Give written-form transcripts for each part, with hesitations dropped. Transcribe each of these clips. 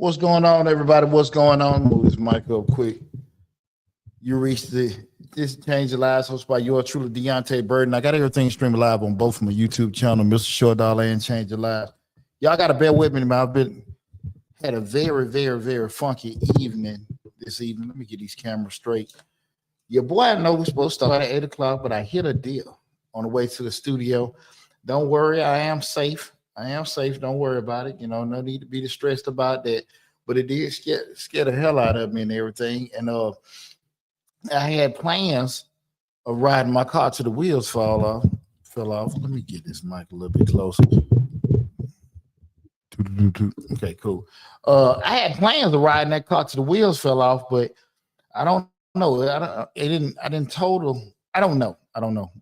What's going on, everybody? What's going on? Move this mic up quick. You reached the This Change Your Lives, hosted by yours truly, Deonte Burden. I got everything streaming live on both my YouTube channel, Mr. Short Dollar and Change Your Lives. Y'all got to bear with me, man. Had a very funky evening this evening. Let me get these cameras straight. Your boy, I know we're supposed to start at 8 o'clock, but I hit a deal on the way to the studio. Don't worry, I am safe. Don't worry about it. No need to be distressed about that. But it did scare the hell out of me and everything. And I had plans of riding my car till the wheels fell off. Let me get this mic a little bit closer. Okay, cool. I had plans of riding that car till the wheels fell off, but I don't know. I didn't total. I don't know.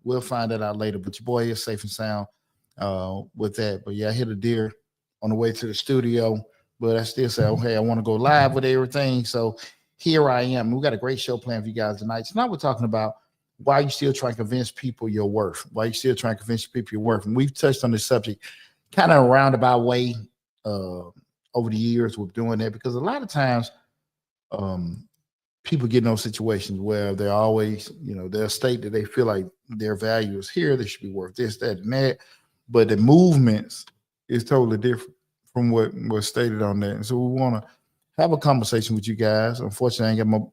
We'll find that out later. But your boy is safe and sound with that. But yeah, I hit a deer on the way to the studio. But I still say, okay, I want to go live with everything. So here I am. We got a great show planned for you guys tonight. Tonight we're talking about why you still trying to convince people your worth. Why you still trying to convince people your worth. And we've touched on this subject kind of a roundabout way over the years with doing that, because a lot of times people get in those situations where they're always, they'll state that they feel like their value is here. They should be worth this, that, and that. But the movements is totally different from what was stated on that. And so we want to have a conversation with you guys. Unfortunately, I ain't got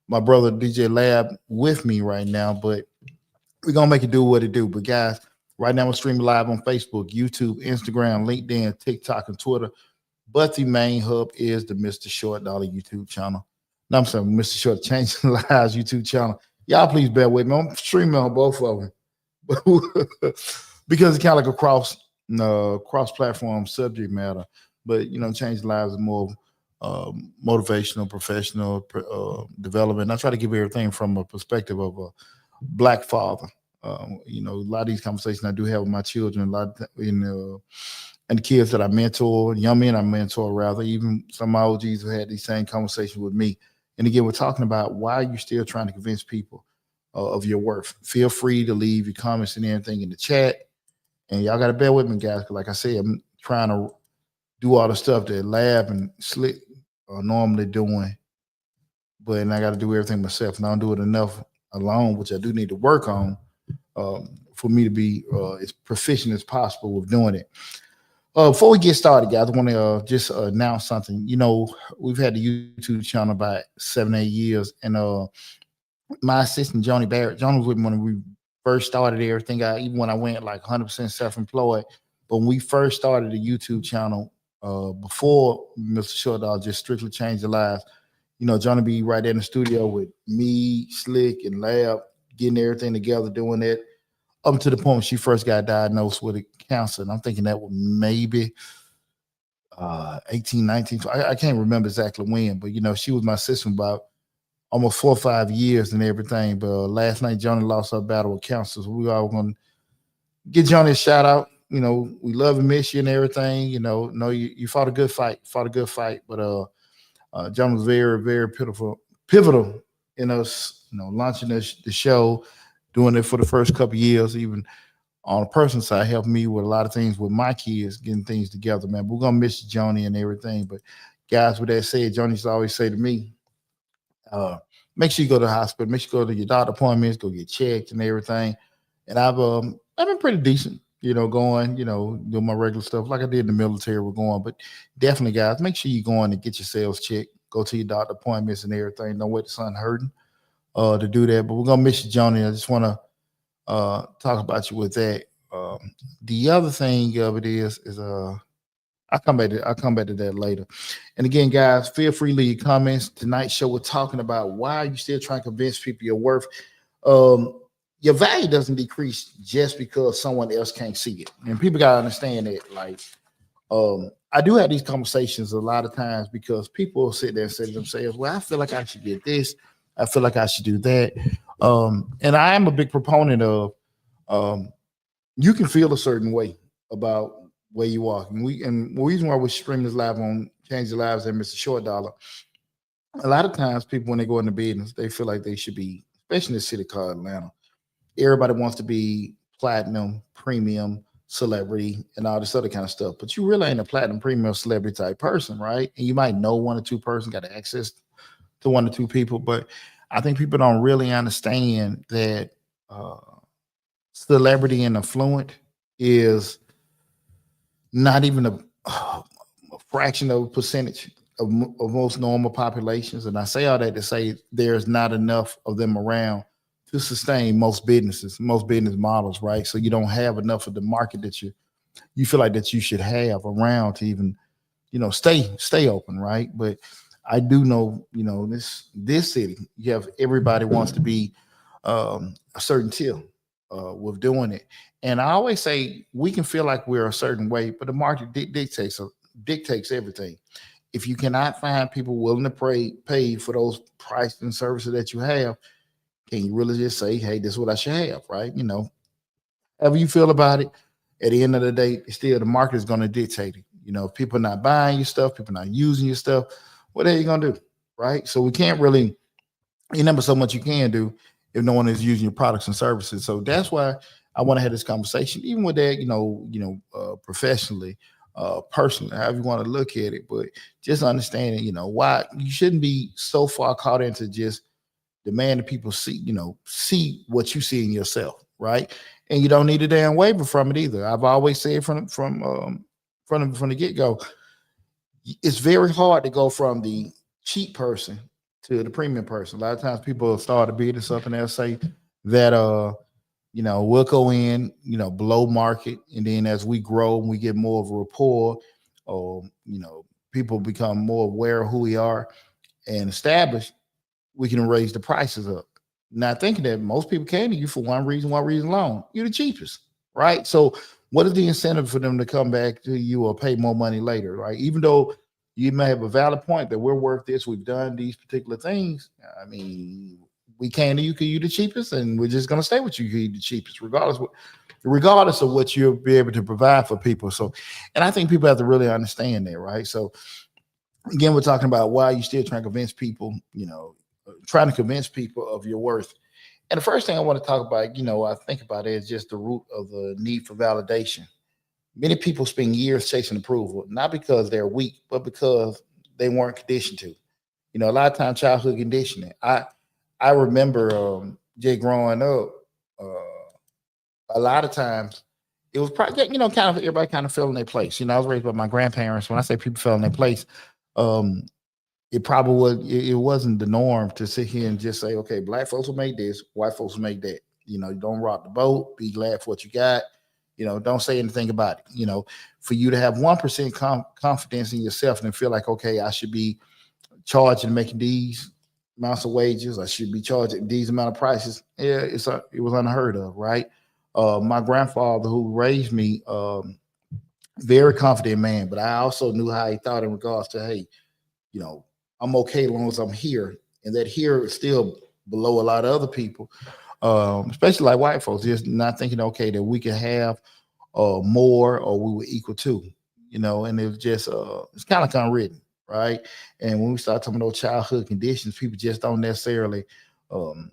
my brother DJ Lab with me right now, but we're going to make it do what it do. But guys, right now we're streaming live on Facebook, YouTube, Instagram, LinkedIn, TikTok, and Twitter. But the main hub is the Mr. Short Dollar YouTube channel. No, I'm saying Mr. Short Change Lives YouTube channel. Y'all please bear with me. I'm streaming on both of them because it's kind of like a cross-platform subject matter. But, Change Lives is more motivational, professional development. I try to give everything from a perspective of a Black father. A lot of these conversations I do have with my children, and the kids that I mentor, young men I mentor, rather, even some of my OGs have had these same conversations with me. And again, we're talking about why you're still trying to convince people of your worth. Feel free to leave your comments and everything in the chat. And y'all got to bear with me, guys, because like I said, I'm trying to do all the stuff that Lab and Slick are normally doing. But I got to do everything myself. And I don't do it enough alone, which I do need to work on for me to be as proficient as possible with doing it. Before we get started, guys, I want to just announce something. We've had the YouTube channel about 7-8 years, and my assistant, Johnny Barrett, John was with me when we first started everything. Even when I went like 100% self-employed, but when we first started the YouTube channel, before Mr. Short Dollar just strictly changed the lives, Johnny be right there in the studio with me, Slick, and Lab, getting everything together, doing it up to the point when she first got diagnosed with cancer. And I'm thinking that was maybe 18, 19. I can't remember exactly when, but, she was my assistant about almost 4 or 5 years and everything. But last night, Johnny lost her battle with cancer. So we all going to give Johnny a shout out. We love and miss you and everything. You fought a good fight. But John was very pivotal in us, launching the show, doing it for the first couple of years, even on a personal side, helped me with a lot of things with my kids, getting things together, man. But we're going to miss Johnny and everything. But guys, with that said, Johnny used to always say to me, make sure you go to the hospital, make sure you go to your doctor appointments, go get checked and everything. And I've been pretty decent, going, doing my regular stuff like I did in the military. We're going, but definitely, guys, make sure you go in and get yourselves checked, go to your doctor appointments and everything. Don't wait the sun hurting to do that. But we're gonna miss you, Johnny. I just want to talk about you with that. The other thing of it is I'll come back to that later. And again, guys, feel free to leave your comments. Tonight's show, we're talking about why you still trying to convince people your worth. Your value doesn't decrease just because someone else can't see it. And people got to understand that. Like, I do have these conversations a lot of times because people will sit there and say to themselves, well, I feel like I should get this. I feel like I should do that. And I am a big proponent of you can feel a certain way about where you are. And the reason why we're streaming this live on Change the Lives and Mr. Short Dollar, a lot of times people, when they go into business, they feel like they should be, especially in the city called Atlanta, everybody wants to be platinum, premium, celebrity and all this other kind of stuff. But you really ain't a platinum premium celebrity type person, right? And you might know one or two person, got access to one or two people, but I think people don't really understand that uh, celebrity and affluent is not even a fraction of a percentage of most normal populations. And I say all that to say there's not enough of them around to sustain most businesses, most business models, right? So you don't have enough of the market that you feel like that you should have around to even, stay open, right? But I do know, this city, you have everybody wants to be a certain tier with doing it. And I always say we can feel like we're a certain way, but the market dictates everything. If you cannot find people willing to pay for those prices and services that you have, can you really just say, hey, this is what I should have, right? However you feel about it, at the end of the day, still the market is going to dictate it. If people are not buying your stuff, people not using your stuff, what are you going to do, right? So we can't really, never so much you can do if no one is using your products and services. So that's why I want to have this conversation, even with that, professionally, personally, however you want to look at it, but just understanding, why you shouldn't be so far caught into just demanding people see what you see in yourself, right? And you don't need a damn waiver from it either. I've always said from the get go, it's very hard to go from the cheap person to the premium person. A lot of times people start a business up and they'll say that we'll go in, below market, and then as we grow and we get more of a rapport, or people become more aware of who we are and established, we can raise the prices up. Not thinking that most people came to you for one reason alone. You're the cheapest, right? So what is the incentive for them to come back to you or pay more money later, right? Even though you may have a valid point that we're worth this, we've done these particular things. I mean, we came to you because you're the cheapest, and we're just going to stay with you because you're the cheapest, regardless of what you'll be able to provide for people. So, and I think people have to really understand that, right? So again, we're talking about why you still trying to convince people, trying to convince people of your worth. And the first thing I want to talk about, I think about it, is just the root of the need for validation. Many people spend years chasing approval, not because they're weak, but because they weren't conditioned to. A lot of times childhood conditioning. I remember Jay growing up, a lot of times it was probably, kind of everybody kind of fell in their place. I was raised by my grandparents. When I say people fell in their place, um, it probably it wasn't the norm to sit here and just say, okay, black folks will make this, white folks will make that. You don't rock the boat, be glad for what you got. Don't say anything about it. For you to have 1% confidence in yourself and feel like, okay, I should be charging, making these amounts of wages, I should be charging these amount of prices. Yeah, it was unheard of, right? My grandfather, who raised me, very confident man, but I also knew how he thought in regards to, hey, I'm okay as long as I'm here, and that here is still below a lot of other people, especially like white folks, just not thinking, okay, that we can have more or we were equal to, and it was just it's kind of unwritten, right? And when we start talking about childhood conditions, people just don't necessarily um,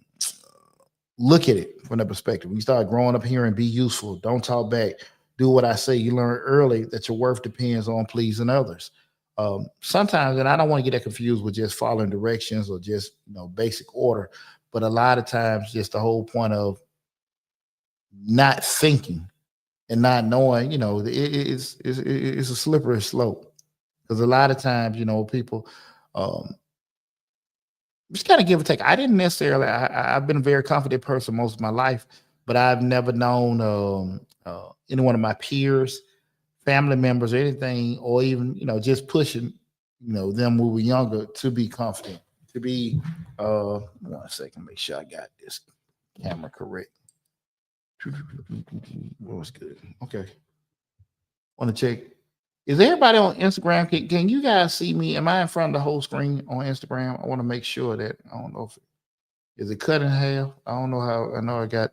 look at it from that perspective. When you start growing up here and be useful, don't talk back, do what I say. You learn early that your worth depends on pleasing others. Sometimes, and I don't want to get that confused with just following directions or just basic order, but a lot of times, just the whole point of not thinking and not knowing, it's a slippery slope, because a lot of times, people um, just kind of give or take. I didn't necessarily. I've been a very confident person most of my life, but I've never known any one of my peers, family members, or anything, or even just pushing them when we were younger to be confident, to be. 1 second, make sure I got this camera correct. What was good? Okay, want to check. Is everybody on Instagram? Can you guys see me? Am I in front of the whole screen on Instagram? I want to make sure that I don't know if is it cut in half. I don't know how. I know I got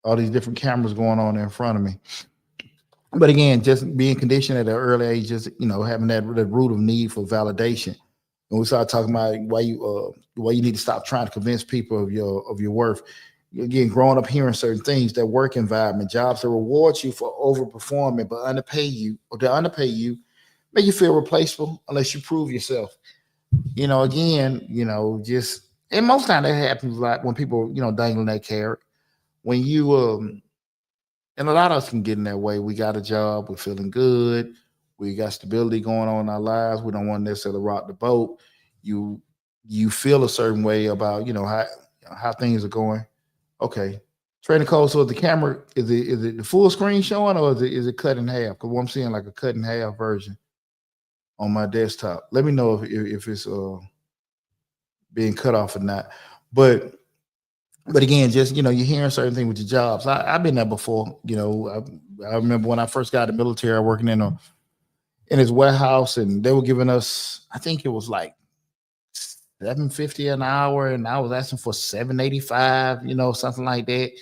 all these different cameras going on in front of me. But again, just being conditioned at an early age, just having that root of need for validation. And we start talking about why you need to stop trying to convince people of your worth. again, growing up hearing certain things, that work environment, jobs that reward you for overperforming but underpay you, or to underpay you, make you feel replaceable unless you prove yourself. Again, just and most time that happens like when people, dangling that carrot. When you and a lot of us can get in that way. We got a job, we're feeling good, we got stability going on in our lives. We don't want to necessarily rock the boat. You you feel a certain way about how things are going. Okay. Trading code. So the camera is it the full screen showing, or is it cut in half? Because I'm seeing like a cut in half version on my desktop. Let me know if it's being cut off or not. But again, just you're hearing certain things with your jobs. I've been there before. I remember when I first got out of the military, I working in his warehouse, and they were giving us, I think it was like 750 an hour, and I was asking for 785, something like that.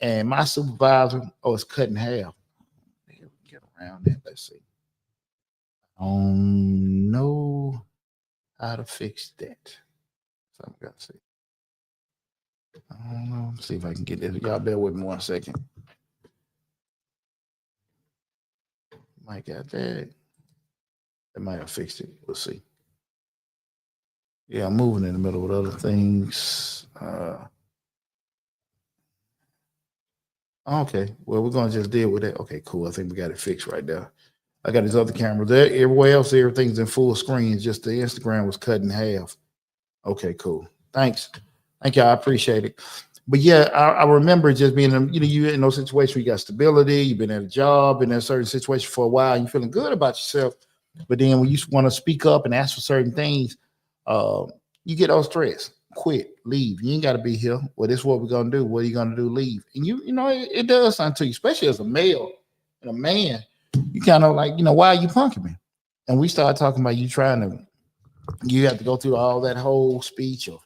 And my supervisor, it's cut in half. Get around that. Let's see. I don't know how to fix that. So I'm gonna see. I don't know. See if I can get this. Y'all bear with me 1 second. Might got that. That might have fixed it. We'll see. Yeah, I'm moving in the middle with other things. Okay, well, we're gonna just deal with it. Okay, cool. I think we got it fixed right there. I got these other cameras there. Everywhere else, everything's in full screen. Just the Instagram was cut in half. Okay, cool. Thanks. Thank you. I appreciate it. But yeah, I remember just being you in those situations where you got stability, you've been at a job, in a certain situation for a while, and you're feeling good about yourself. But then when you want to speak up and ask for certain things, uh, you get all stressed. Quit, leave. You ain't got to be here. Well, this is what we're gonna do. What are you gonna do? Leave. And it does something to you, especially as a male and a man. You kind of like, why are you punking me? And we started talking about you have to go through all that whole speech of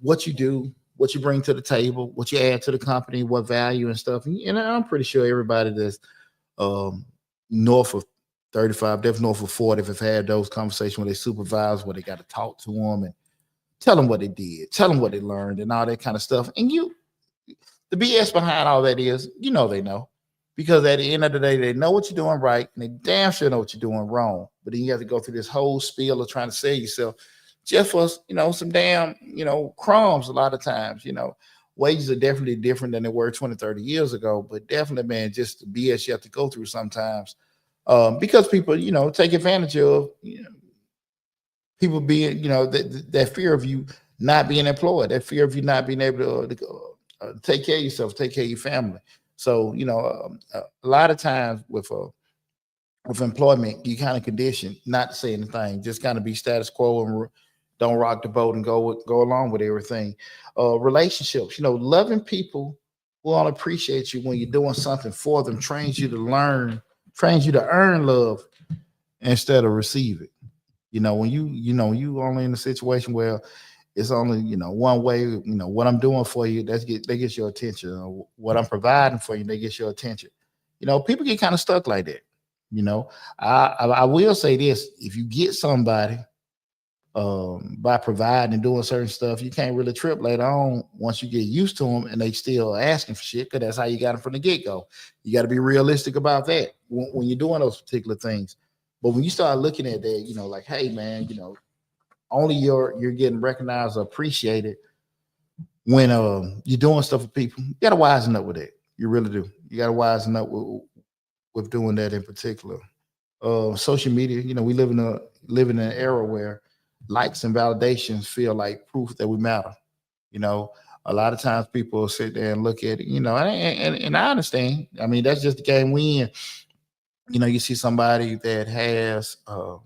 what you do, what you bring to the table, what you add to the company, what value and stuff. And I'm pretty sure everybody that's um, north of 35, definitely north of 40, have had those conversations with their supervisors where they got to talk to them and tell them what they did, tell them what they learned, and all that kind of stuff. And the BS behind all that is, they know. Because at the end of the day, they know what you're doing right, and they damn sure know what you're doing wrong. But then you have to go through this whole spiel of trying to sell yourself just for, some damn, crumbs a lot of times. Wages are definitely different than they were 20, 30 years ago, but definitely, man, just the BS you have to go through sometimes because people, take advantage of, people being, that fear of you not being employed, that fear of you not being able to take care of yourself, take care of your family. So, a lot of times with employment, you kind of condition not to say anything, just kind of be status quo and don't rock the boat and go along with everything. Relationships, loving people who will appreciate you when you're doing something for them trains you to learn, trains you to earn love instead of receive it. When you only in a situation where it's only one way. What I'm doing for you, that gets your attention. What I'm providing for you, they get your attention. People get kind of stuck like that. I will say this: if you get somebody by providing and doing certain stuff, you can't really trip later on once you get used to them and they still asking for shit, because that's how you got them from the get-go. You got to be realistic about that when you're doing those particular things. But when you start looking at that, like, hey man, only you're getting recognized or appreciated when you're doing stuff for people. You got to wisen up with that. You really do. You got to wisen up with doing that in particular. Social media, we live in an era where likes and validations feel like proof that we matter. You know, a lot of times people sit there and look at it, and I understand. I mean, that's just the game we in. You see somebody that has a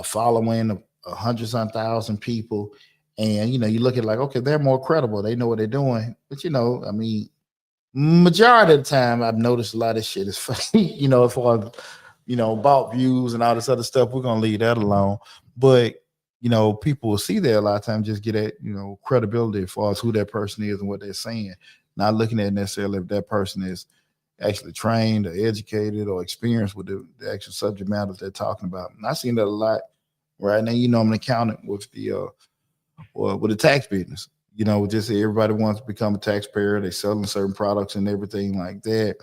following of hundreds and thousand people, and you look at it like, okay, they're more credible. They know what they're doing. But I mean, majority of the time, I've noticed a lot of shit is fake. As far as bought views and all this other stuff, we're gonna leave that alone. But people will see that a lot of times, just get at credibility as far as who that person is and what they're saying, not looking at necessarily if that person is actually trained or educated or experienced with the actual subject matter they're talking about. And I've seen that a lot right now. I'm an accountant with the tax business. Just everybody wants to become a taxpayer. They're selling certain products and everything like that.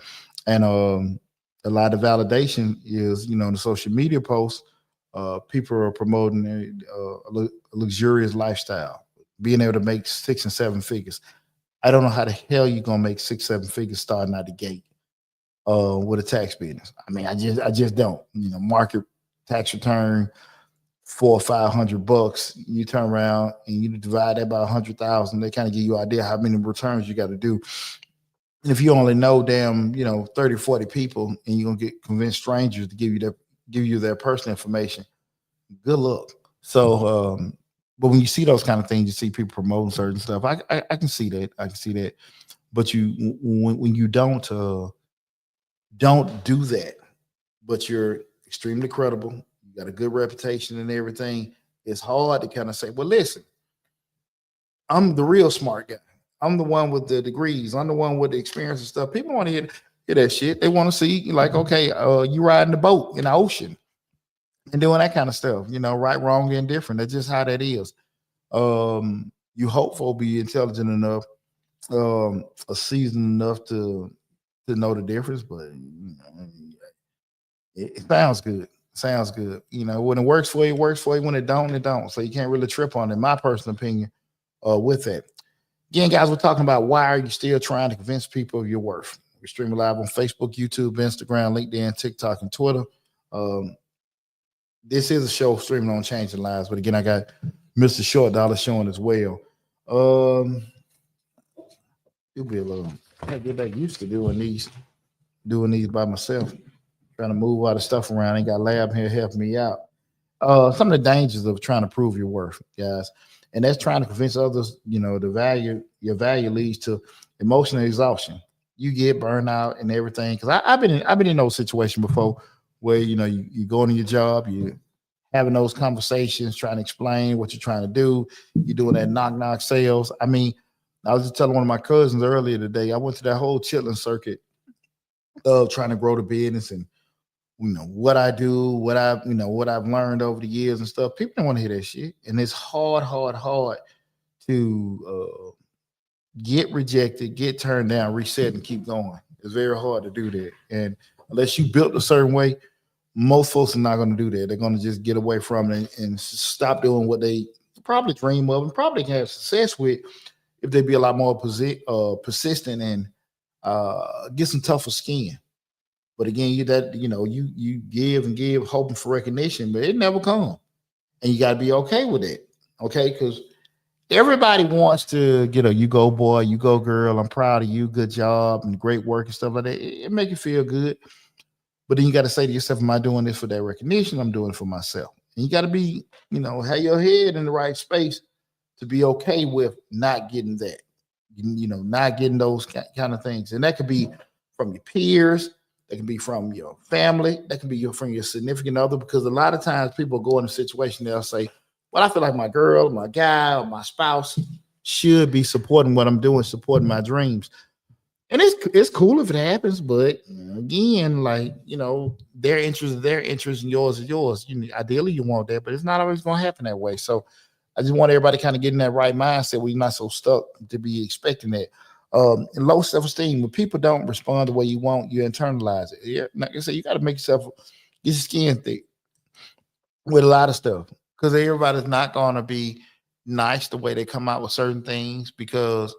And a lot of validation is, the social media posts. People are promoting a luxurious lifestyle, being able to make 6 and 7 figures. I don't know how the hell you're gonna make 6, 7 figures starting out the gate with a tax business. I mean, I just don't. Market tax return 400 or 500 bucks. You turn around and you divide that by 100,000. They kind of give you an idea how many returns you got to do. And if you only know 30 or 40 people, and you're gonna get convinced strangers to give you their personal information, good luck. So, but when you see those kind of things, you see people promoting certain stuff. I can see that. I can see that. But when you don't do that, but you're extremely credible, you got a good reputation and everything, it's hard to kind of say, well, listen, I'm the real smart guy. I'm the one with the degrees. I'm the one with the experience and stuff. People want to hear that shit. They want to see, like, okay, you riding the boat in the ocean and doing that kind of stuff, right, wrong, and indifferent. That's just how that is. You hopeful be intelligent enough, seasoned enough to know the difference, but it sounds good. Sounds good. When it works for you, it works for you. When it don't, it don't. So you can't really trip on it, in my personal opinion, with that. Again, guys, we're talking about why are you still trying to convince people of your worth? We're streaming live on Facebook, YouTube, Instagram, LinkedIn, TikTok, and Twitter. This is a show streaming on Changing Lives, but again, I got Mr. Short Dollar showing as well. It'll be a little. I get back used to doing these by myself, trying to move all the stuff around. Ain't got Lab here helping me out. Some of the dangers of trying to prove your worth, guys, and that's trying to convince others. Your value leads to emotional exhaustion. You get burned out and everything. Because I've been in those situations before where you go into your job, you having those conversations, trying to explain what you're trying to do. You're doing that knock sales. I mean, I was just telling one of my cousins earlier today. I went to that whole chitlin circuit of trying to grow the business and what I do, what I've learned over the years and stuff. People don't want to hear that shit, and it's hard to get rejected, get turned down, reset, and keep going. It's very hard to do that, and unless you built a certain way, most folks are not going to do that. They're going to just get away from it and stop doing what they probably dream of and probably can have success with if they be a lot more persistent and get some tougher skin. But again, you give and give, hoping for recognition, but it never comes, and you got to be okay with it. Okay, because everybody wants to get you go boy, you go girl. I'm proud of you, good job and great work and stuff like that. It make you feel good, but then you got to say to yourself, "Am I doing this for that recognition? I'm doing it for myself." And you got to be, have your head in the right space to be okay with not getting that, not getting those kind of things, and that could be from your peers. That can be from your family. That can be from your significant other, because a lot of times people go in a situation, they'll say, well, I feel like my girl, my guy, or my spouse should be supporting what I'm doing, supporting my dreams. And it's cool if it happens, but again, their interest is their interest and yours is yours. Ideally, you want that, but it's not always going to happen that way. So I just want everybody kind of get in that right mindset where you're not so stuck to be expecting that. And low self-esteem, when people don't respond the way you want, you internalize it. Yeah, like I said, you got to make yourself get your skin thick with a lot of stuff, because everybody's not going to be nice the way they come out with certain things, because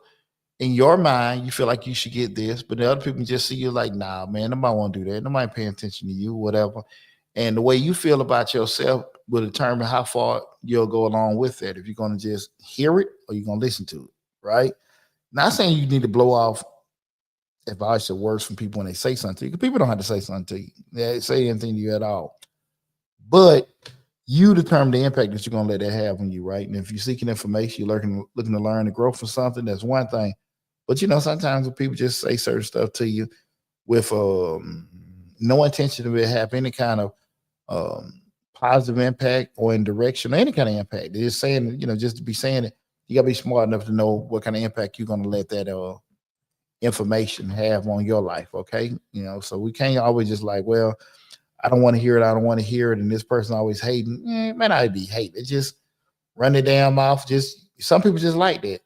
in your mind you feel like you should get this, but the other people just see you like, nah, man, nobody want to do that. Nobody paying attention to you, whatever. And the way you feel about yourself will determine how far you'll go along with that. If you're going to just hear it or you're going to listen to it, right? Not saying you need to blow off advice or words from people when they say something to you, because people don't have to say something to you. They say anything to you at all. But you determine the impact that you're going to let that have on you, right? And if you're seeking information, you're looking to learn and grow from something, that's one thing. But, sometimes when people just say certain stuff to you with no intention of it having any kind of positive impact or in direction or any kind of impact. They're just saying, just to be saying it, you got to be smart enough to know what kind of impact you're going to let that information have on your life, okay? So we can't always just like, well, I don't want to hear it. I don't want to hear it. And this person always hating. Man, I'd be hating. It's just run it damn off. Just Some people just like that.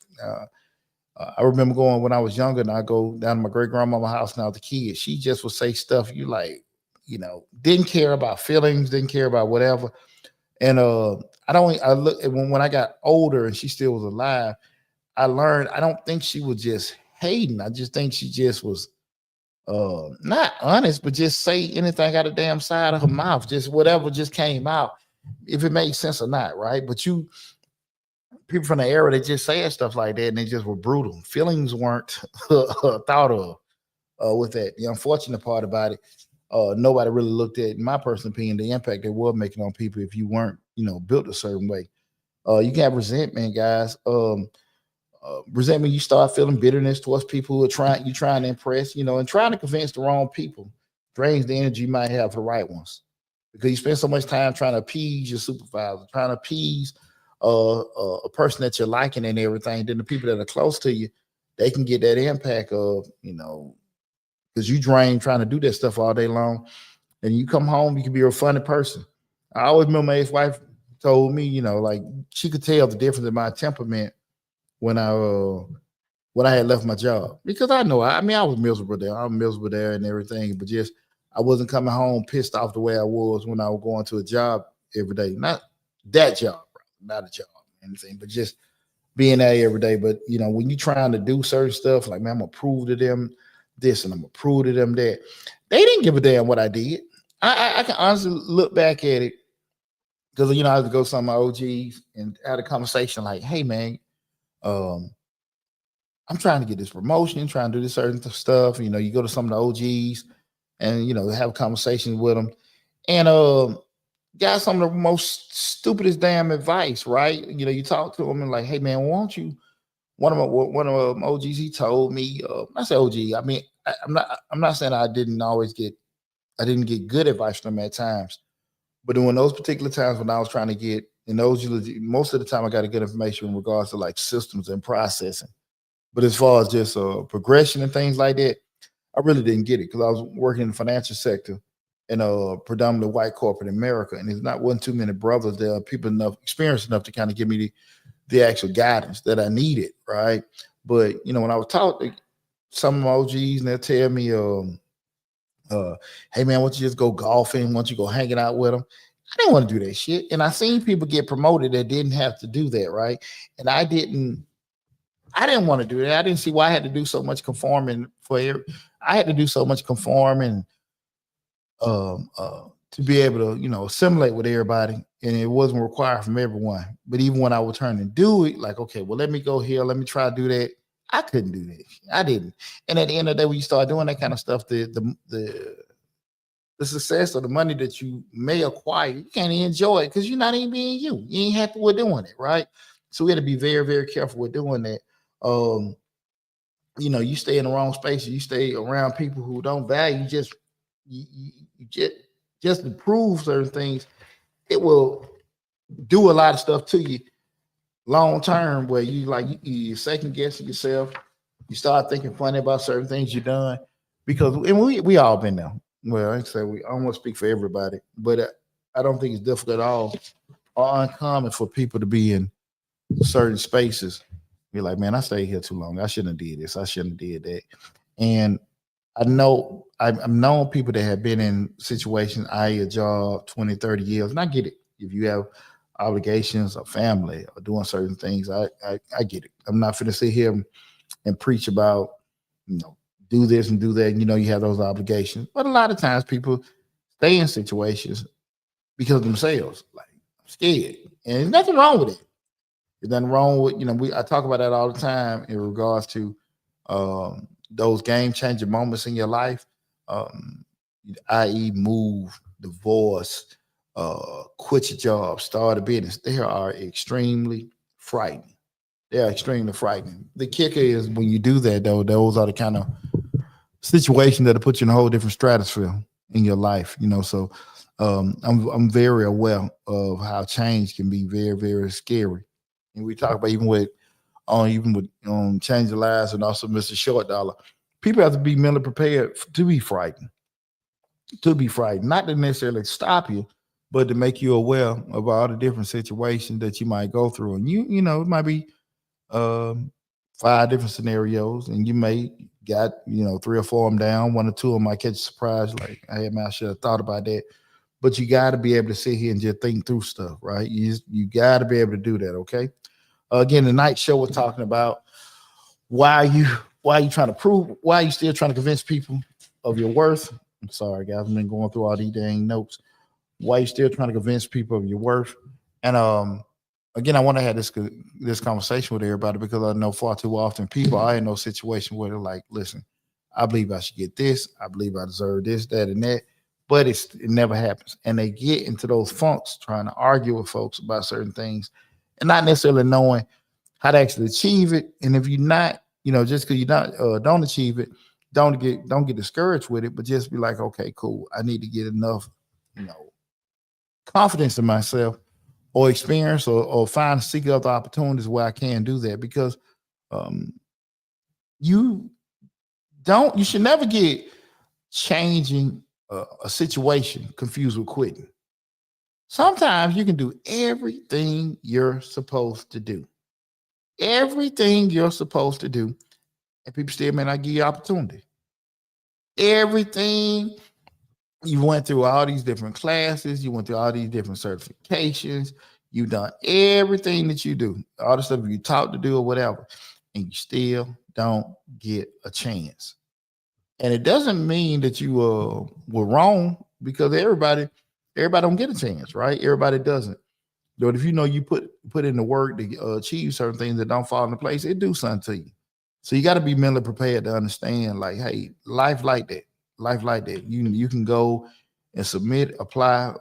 I remember going when I was younger, and I go down to my great grandmama's house when I was a kid. She just would say stuff you like, didn't care about feelings, didn't care about whatever. And I don't. I look when I got older and she still was alive. I learned I don't think she was just hating. I just think she just was not honest, but just say anything out of damn side of her mouth, just whatever just came out, if it makes sense or not, right? But people from the era that just said stuff like that and they just were brutal. Feelings weren't thought of with that. The unfortunate part about it, nobody really looked at, in my personal opinion, the impact it was making on people if you weren't, built a certain way. You can have resentment, guys. Resentment, you start feeling bitterness towards people who are trying to impress, and trying to convince the wrong people drains the energy you might have for the right ones. Because you spend so much time trying to appease your supervisor, trying to appease a person that you're liking and everything, then the people that are close to you, they can get that impact of, because you drain trying to do that stuff all day long. And you come home, you can be a funny person. I always remember my ex-wife told me, like she could tell the difference in my temperament when I had left my job. Because I know, I mean, I was miserable there. I'm miserable there and everything, but just I wasn't coming home pissed off the way I was when I was going to a job every day. Not that job, not a job, anything, but just being there every day. But when you're trying to do certain stuff, like, man, I'm gonna prove to them this and I'm gonna prove to them that, they didn't give a damn what I did. I can honestly look back at it because I had to go to some of my OGs and had a conversation like, hey man, I'm trying to get this promotion, trying to do this certain stuff. You go to some of the OGs and have conversations with them, and got some of the most stupidest damn advice, right? You talk to them and like, hey man, won't you? One of my OGs, he told me, I say OG, I mean, I'm not saying I didn't get good advice from them at times, but in those particular times when I was trying to get, and those most of the time I got to get information in regards to like systems and processing. But as far as just progression and things like that, I really didn't get it because I was working in the financial sector in a predominantly white corporate America, and there's not one too many brothers there, people enough experienced enough to kind of give me the actual guidance that I needed, right? But when I was taught some of my OGs, and they'll tell me, hey man, why don't you just go golfing? Why don't you go hanging out with them? I didn't want to do that shit. And I seen people get promoted that didn't have to do that, right? And I didn't want to do that. I didn't see why I had to do so much conforming I had to do so much conforming to be able to, assimilate with everybody. And it wasn't required from everyone. But even when I would turn and do it, like, okay, well, let me go here, let me try to do that. I couldn't do that. I didn't. And at the end of the day, when you start doing that kind of stuff, the success or the money that you may acquire, you can't enjoy it because you're not even being you. You ain't happy with doing it, right? So we had to be very, very careful with doing that. You stay in the wrong spaces, you stay around people who don't value you just to prove certain things, it will do a lot of stuff to you long term where you second guessing yourself, you start thinking funny about certain things you've done because and we all been there. Well, I say we almost speak for everybody, but I don't think it's difficult at all or uncommon for people to be in certain spaces. You're like, man, I stayed here too long. I shouldn't have did this. I shouldn't have did that. And I've known people that have been in situations, i.e. a job 20, 30 years. And I get it. If you have obligations or family or doing certain things, I get it. I'm not going to sit here and preach about, do this and do that. And, you have those obligations. But a lot of times people stay in situations because of themselves. Like, I'm scared. And there's nothing wrong with it. There's nothing wrong with, I talk about that all the time in regards to those game changing moments in your life, i.e. move, divorce, quit your job, start a business. They are extremely frightening. They are extremely frightening. The kicker is when you do that, though, those are the kind of situations that'll put you in a whole different stratosphere in your life, So I'm very aware of how change can be very, very scary. And we talk about even with change the lives and also Mr. Short Dollar. People have to be mentally prepared to be frightened. Not to necessarily stop you, but to make you aware of all the different situations that you might go through. And it might be um, 5 different scenarios, and you may got 3 or 4 of them down. 1 or 2 of them might catch a surprise, like, hey man, I should have thought about that. But you got to be able to sit here and just think through stuff, right? You got to be able to do that. Okay. Again, the night show we're talking about why are you why are you trying to prove why are you still trying to convince people of your worth. I'm sorry, guys, I've been going through all these dang notes. Why you still trying to convince people of your worth? And again, I want to have this conversation with everybody because I know far too often people are in those situations where they're like, listen, I believe I should get this, I believe I deserve this, that, and that, but it never happens. And they get into those funks trying to argue with folks about certain things and not necessarily knowing how to actually achieve it. And if you're not, just because you not don't achieve it, don't get discouraged with it, but just be like, okay, cool. I need to get enough, you know, confidence in myself or experience or seek other opportunities where I can do that because um, you you should never get changing a situation confused with quitting. Sometimes you can do everything you're supposed to do, everything you're supposed to do, and people still may not give you opportunity. Everything you went through all these different classes, you went through all these different certifications, you've done everything that you do, all the stuff you taught to do or whatever, and you still don't get a chance. And it doesn't mean that you were wrong because everybody don't get a chance, right? Everybody doesn't. But if you know you put in the work to achieve certain things that don't fall into place, it do something to you. So you got to be mentally prepared to understand, like, hey, life like that. You can go and submit, apply,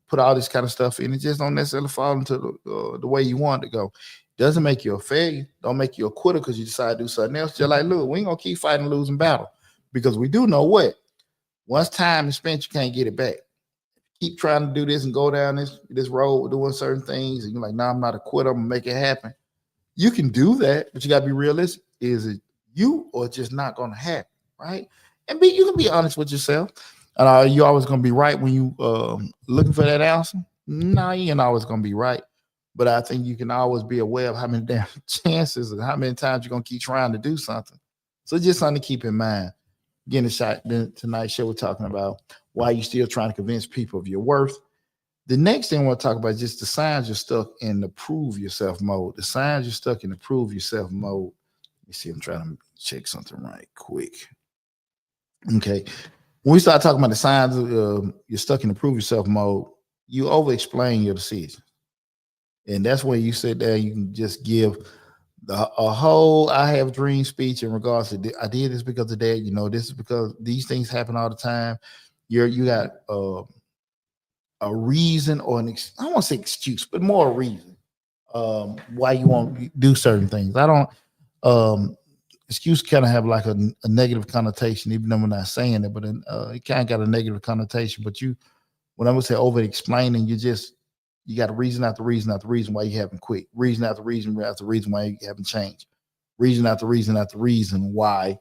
put all this kind of stuff in. It just don't necessarily fall into the way you want it to go. Doesn't make you a failure. Don't make you a quitter because you decide to do something else. Just like, look, we ain't gonna keep fighting losing battle because we do know what once time is spent, you can't get it back. Keep trying to do this and go down this road doing certain things, and you're like, nah, I'm not a quitter. I'm gonna make it happen. You can do that, but you got to be realistic. Is it you or just not going to happen, right? And you can be honest with yourself. You always going to be right when you looking for that answer. No, you ain't always going to be right. But I think you can always be aware of how many damn chances and how many times you're going to keep trying to do something. So just something to keep in mind. Again, tonight's show we're talking about why you still trying to convince people of your worth. The next thing I want to talk about is just the signs you're stuck in the prove yourself mode. The signs you're stuck in the prove yourself mode. Let me see, I'm trying to check something right quick. Okay. When we start talking about the signs you're stuck in the prove yourself mode, you over explain your decision. And that's when you sit there, you can just give a whole I have dream speech in regards to I did this because of that. This is because these things happen all the time. You got a reason or I don't want to say excuse, but more a reason why you won't do certain things. I don't excuse kind of have like a negative connotation, even though we're not saying it, but it kind of got a negative connotation. But when I would say over explaining, you got a reason after reason after reason why you haven't quit, reason after reason after reason why you haven't changed, reason after reason after reason why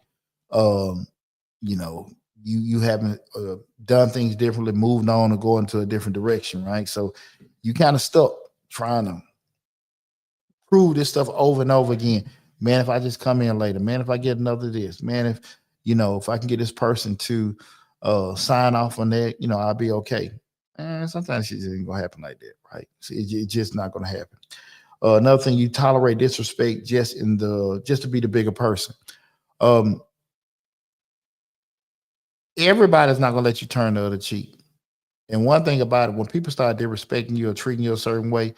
you know you haven't done things differently, moved on or go into a different direction, right? So you kind of stuck trying to prove this stuff over and over again. Man, if I just come in later, man, if I get another this, man, if I can get this person to sign off on that, I'll be okay. And sometimes it just ain't gonna happen like that, right? So it's just not gonna happen. Another thing, you tolerate disrespect just to be the bigger person. Um, Everybody's not gonna let you turn the other cheek. And one thing about it, when people start disrespecting you or treating you a certain way,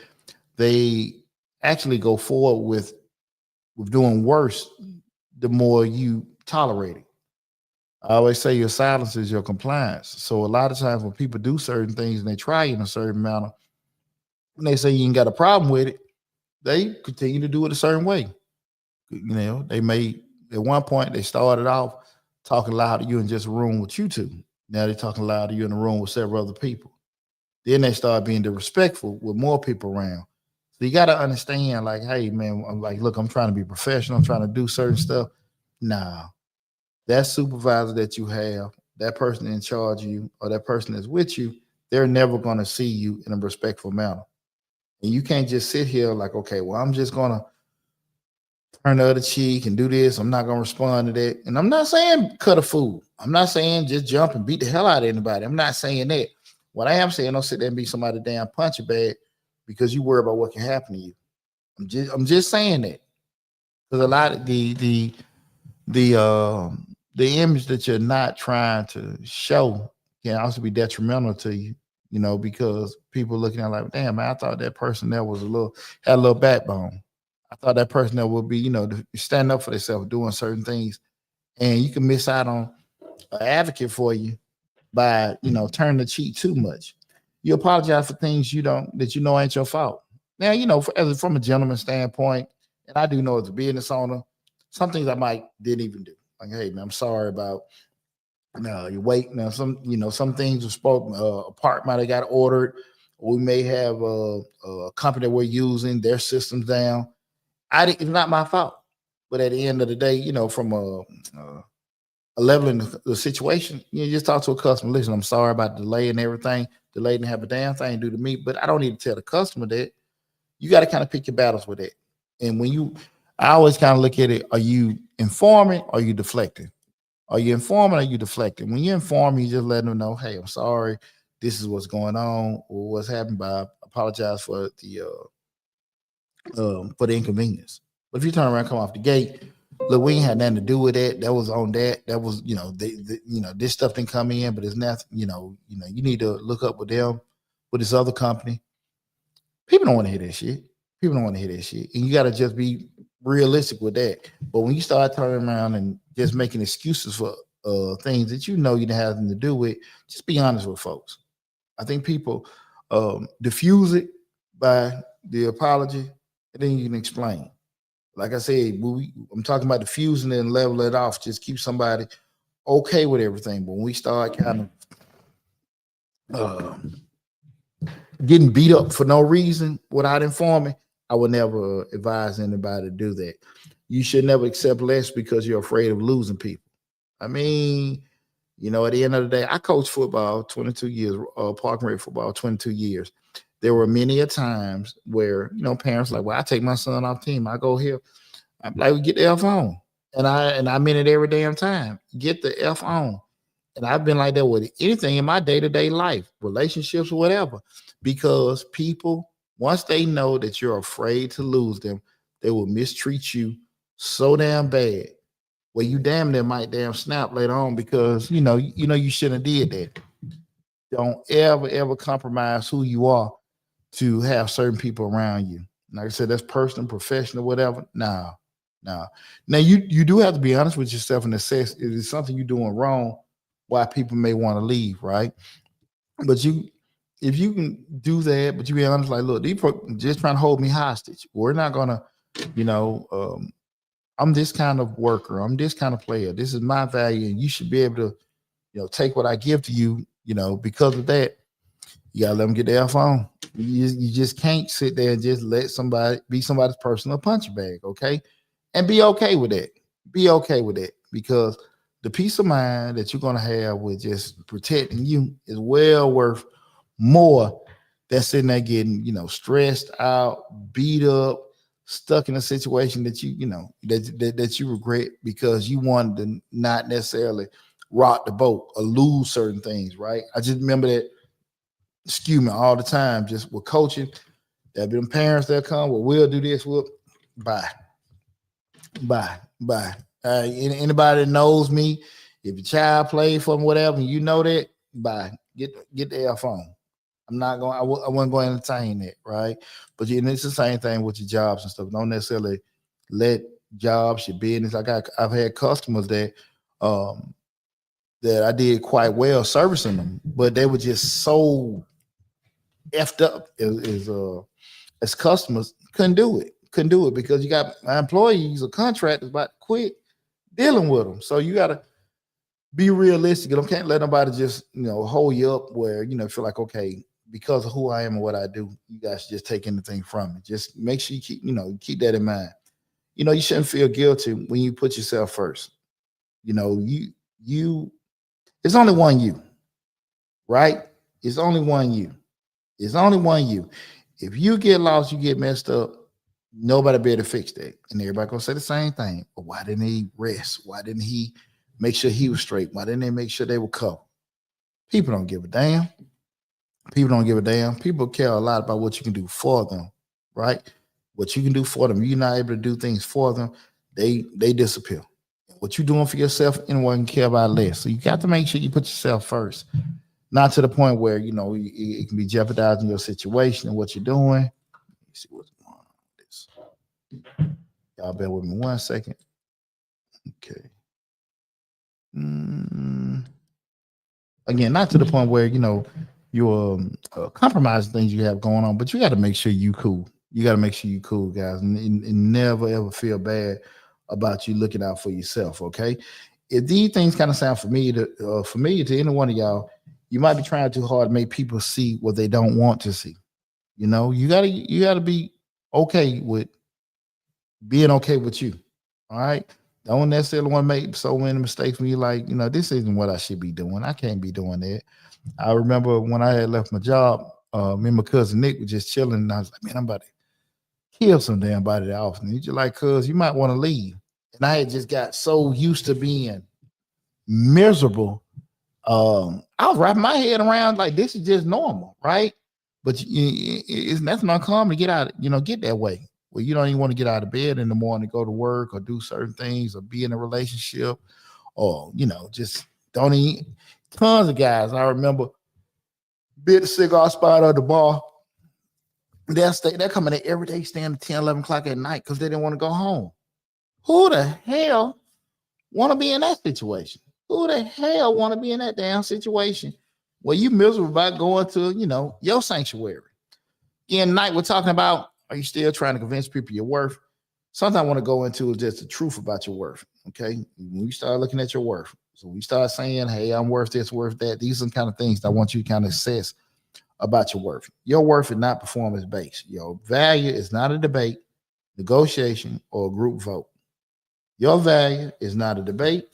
they actually go forward with doing worse the more you tolerate it. I always say your silence is your compliance. So a lot of times when people do certain things and they try in a certain manner, when they say you ain't got a problem with it, they continue to do it a certain way. They may at one point they started off talking loud to you in just a room with you two. Now they're talking loud to you in a room with several other people. Then they start being disrespectful with more people around. So you got to understand, like, hey, man, I'm like, look, I'm trying to be professional. I'm trying to do certain stuff. Nah, that supervisor that you have, that person in charge of you, or that person that's with you, they're never going to see you in a respectful manner. And you can't just sit here like, okay, well, I'm just going to turn the other cheek and do this. I'm not gonna respond to that. And I'm not saying cut a fool. I'm not saying just jump and beat the hell out of anybody. I'm not saying that. What I am saying, don't sit there and be somebody damn punch a bag because you worry about what can happen to you. I'm just saying that because a lot of the image that you're not trying to show can also be detrimental to you. Because people looking at like, damn, man, I thought that person there was had a little backbone. I thought that person there would be, stand up for themselves, doing certain things, and you can miss out on an advocate for you by, turning the cheek too much. You apologize for things that ain't your fault. Now, from a gentleman standpoint, and I do know as a business owner, some things I might didn't even do. Like, hey man, I'm sorry about your weight. Now, some things were spoken. A part might have got ordered. We may have a company that we're using their systems down. It's not my fault. But at the end of the day, from a level in the situation, you just talk to a customer. Listen, I'm sorry about the delay and everything. Delay didn't have a damn thing to do to me, but I don't need to tell the customer that. You got to kind of pick your battles with it. And I always kind of look at it: are you informing or are you deflecting? Are you informing or are you deflecting? When you inform, you just let them know, hey, I'm sorry. This is what's going on or what's happened. But I apologize for the inconvenience. But if you turn around, come off the gate, look, we ain't had nothing to do with that. That was on that. That was, this stuff didn't come in, but it's nothing. You need to look up with them, with this other company. People don't want to hear that shit. People don't want to hear that shit, and you got to just be realistic with that. But when you start turning around and just making excuses for things that you didn't have nothing to do with, just be honest with folks. I think people diffuse it by the apology, and then you can explain. Like I said, I'm talking about diffusing it and level it off. Just keep somebody okay with everything. But when we start kind of getting beat up for no reason without informing, I would never advise anybody to do that. You should never accept less because you're afraid of losing people. I mean, at the end of the day, I coached football 22 years, park and rec football 22 years. There were many a times where, parents like, well, I take my son off team. I go here. I'm like, get the F on. And I mean it every damn time. Get the F on. And I've been like that with anything in my day-to-day life, relationships, whatever, because people, once they know that you're afraid to lose them, they will mistreat you so damn bad. Well, you damn near might damn snap later on because you shouldn't have did that. Don't ever compromise who you are to have certain people around you. Like I said, that's personal, professional, whatever. Nah. Now you do have to be honest with yourself and assess if it's something you're doing wrong, why people may want to leave, right? But if you can do that, but you be honest, like, look, these just trying to hold me hostage. We're not gonna, I'm this kind of worker. I'm this kind of player. This is my value, and you should be able to, take what I give to you. Because of that, you gotta let them get their phone. You just can't sit there and just let somebody be somebody's personal punch bag, okay? And be okay with that. Be okay with that because the peace of mind that you're gonna have with just protecting you is well worth more than sitting there getting, stressed out, beat up, stuck in a situation that that you regret because you wanted to not necessarily rock the boat or lose certain things, right? I just remember that, excuse me, all the time, just with coaching. There'll be them parents that come, well, we'll do this, bye. Bye. Anybody that knows me, if your child played for me, whatever, and you know that, bye. Get the F on. I'm not going. I wasn't going to entertain that, right? But it's the same thing with your jobs and stuff. Don't necessarily let jobs, your business. I've had customers that that I did quite well servicing them, but they were just so effed up as customers, couldn't do it because you got my employees or contractors about to quit dealing with them. So you got to be realistic. You can't let nobody just hold you up where feel like, okay, because of who I am and what I do, you guys just take anything from me. Just make sure you keep that in mind. You shouldn't feel guilty when you put yourself first. You it's only one you, right? It's only one you. It's only one you. If you get lost, you get messed up, Nobody be able to fix that. And everybody gonna say the same thing. But why didn't he rest? Why didn't he make sure he was straight? Why didn't they make sure they were covered? People don't give a damn. People don't give a damn. People care a lot about what you can do for them, right? What you can do for them. You're not able to do things for them, they disappear. What you're doing for yourself, anyone can care about less. So you got to make sure you put yourself first. Not to the point where it can be jeopardizing your situation and what you're doing. Let me see what's going on with this. Y'all bear with me 1 second. Okay. Again, not to the point where you're compromising things you have going on, but you got to make sure you cool. You got to make sure you cool, guys, and never ever feel bad about you looking out for yourself. Okay. If these things kind of sound familiar to any one of y'all, you might be trying too hard to make people see what they don't want to see. You gotta be okay with being okay with you. All right. Don't necessarily want to make so many mistakes when you're like, this isn't what I should be doing. I can't be doing that. I remember when I had left my job, me and my cousin Nick were just chilling, and I was like, man, I'm about to kill some damn body that often. He's just like, cuz you might want to leave. And I had just got so used to being miserable. I was wrapping my head around like this is just normal, right? But it's nothing uncommon to get out, get that way. Well, you don't even want to get out of bed in the morning to go to work or do certain things or be in a relationship or, just don't eat. Tons of guys. I remember bit the cigar spot at the bar. They're coming in every day, staying at 10, 11 o'clock at night because they didn't want to go home. Who the hell want to be in that situation? Who the hell want to be in that damn situation where you miserable about going to, your sanctuary? Again, tonight we're talking about, are you still trying to convince people your worth? Something I want to go into is just the truth about your worth, okay? When you start looking at your worth, so we start saying, hey, I'm worth this, worth that. These are the kind of things that I want you to kind of assess about your worth. Your worth is not performance-based. Your value is not a debate, negotiation, or a group vote. Your value is not a debate,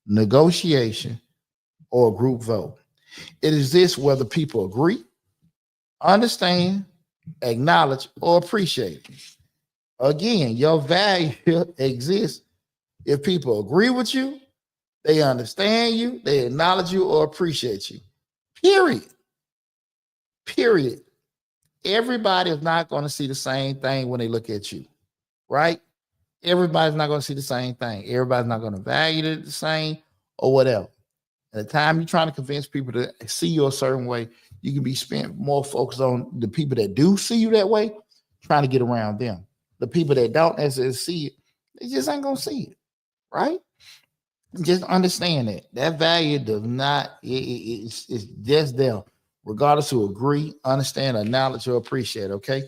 negotiation, or a group vote. It exists whether people agree, understand, acknowledge, or appreciate it. Again, your value exists if people agree with you, they understand you, they acknowledge you, or appreciate you. Period. Everybody is not going to see the same thing when they look at you, right? Everybody's not going to see the same thing. Everybody's not going to value it the same or whatever. At the time you're trying to convince people to see you a certain way, you can be spent more focused on the people that do see you that way, trying to get around them. The people that don't necessarily see it, they just ain't going to see it, right? Just understand that value does not, it's just there, regardless who agree, understand, acknowledge, or appreciate, okay?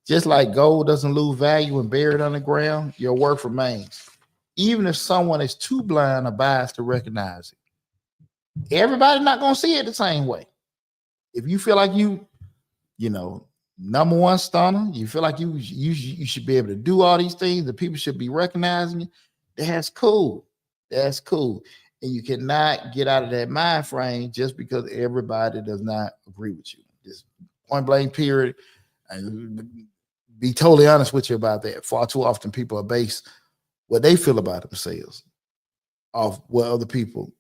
Just like gold doesn't lose value when buried underground, your worth remains, even if someone is too blind or biased to recognize it. Everybody's not going to see it the same way. If you feel like number one stunner, you feel like you should be able to do all these things, the people should be recognizing you, that's cool. That's cool. And you cannot get out of that mind frame just because everybody does not agree with you. Just point blank period. And be totally honest with you about that. Far too often people are based what they feel about themselves off what other people,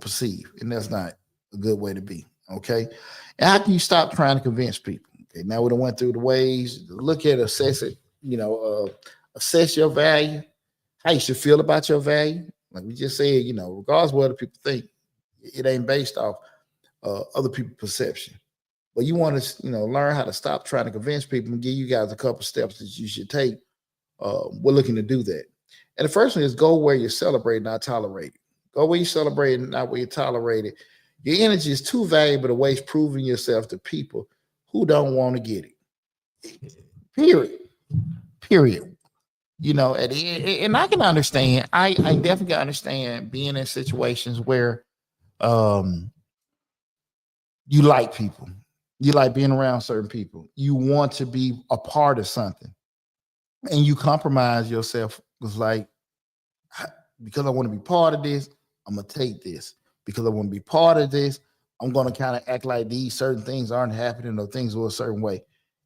perceive. And that's not a good way to be. Okay. And how can you stop trying to convince people? Okay. Now we done went through the ways to look at, assess it, assess your value, how you should feel about your value. Like we just said, regardless of what other people think, it ain't based off other people's perception. But you want to, learn how to stop trying to convince people and give you guys a couple steps that you should take. We're looking to do that. And the first one is go where you're celebrated, not tolerated. Go where you celebrate, not where you tolerate it. Your energy is too valuable to waste proving yourself to people who don't want to get it. Period. And I can understand. I definitely understand being in situations where you like people. You like being around certain people. You want to be a part of something. And you compromise yourself with like, because I want to be part of this, I'm going to take this. Because I want to be part of this, I'm going to kind of act like these certain things aren't happening or things are a certain way.